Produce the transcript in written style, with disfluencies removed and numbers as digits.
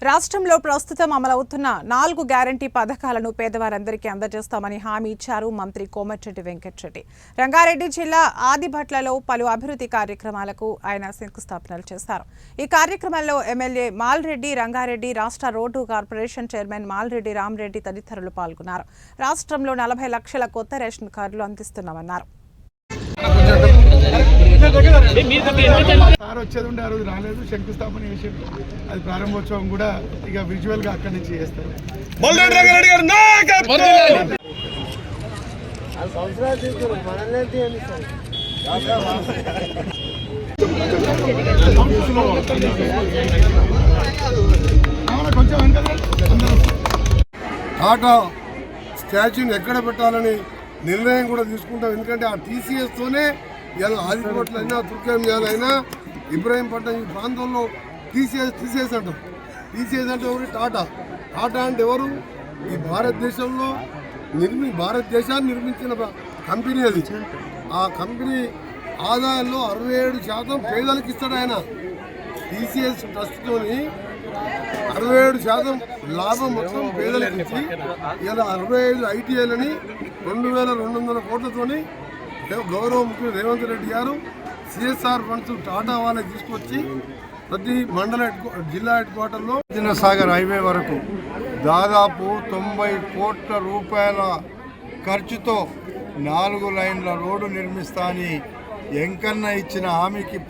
రాష్ట్రంలో ప్రస్తుతం అమలవుతున్న 4 గ్యారంటీ పథకాలను పేదవారందరికీ అందజేస్తామని హామీ ఇచ్చారు మంత్రి కోమటిరెడ్డి వెంకటరెడ్డి. రంగారెడ్డి జిల్లా ఆదిభట్లలో పలు అభివృద్ధి కార్యక్రమాలకు ఆయన శంకుస్థాపనలు చేశారు. ఈ కార్యక్రమంలో ఎమ్మెల్యే మాల్రెడ్డి, రంగారెడ్డి రాష్ట్ర road corporation chairman Malreddy Rama Reddy తదితరులు పాల్గొన్నారు. రాష్ట్రంలో 40 లక్షల కొత్త రేషన్ కార్డులు అందిస్తున్నామన్నారు. సార్ వచ్చేది ఉండే ఆ రోజు రాలేదు, శంకుస్థాపన చేసిండు. అది ప్రారంభోత్సవం కూడా ఇక విజువల్ గా అక్కడి నుంచి చేస్తారు. టాటా స్టాచ్యూని ఎక్కడ పెట్టాలని నిర్ణయం కూడా తీసుకుంటాం. ఎందుకంటే ఆ టీసీఎస్తోనే ఇలా ఆదికోట్లైనా తుర్కేమియాలైనా ఇబ్రాహీంపట్నం ఈ ప్రాంతంలో టీసీఎస్ అంటాం. టీసీఎస్ అంటే ఎవరు? టాటా. టాటా అంటే ఎవరు? ఈ భారతదేశాన్ని నిర్మించిన కంపెనీ అది. ఆ కంపెనీ ఆదాయంలో 67% పేదలకు ఇస్తాడు ఆయన. టీసీఎస్ ట్రస్ట్తోని 67% లాభం మొత్తం పేదలకు ఇచ్చి ఇలా 65 ఐటీఐలని 2200 కోట్లతోని గౌరవ ముఖ్యమంత్రి రేవంత్ రెడ్డి గారు సిఎస్ఆర్ ఫండ్స్ టాటా వాళ్ళకి తీసుకొచ్చి ప్రతి మండల జిల్లా హెడ్ క్వార్టర్లో సాగర్ హైవే వరకు దాదాపు 90 కోట్ల రూపాయల ఖర్చుతో 4 లైన్ల రోడ్డు నిర్మిస్తా అని వెంకన్న ఇచ్చిన హామీకి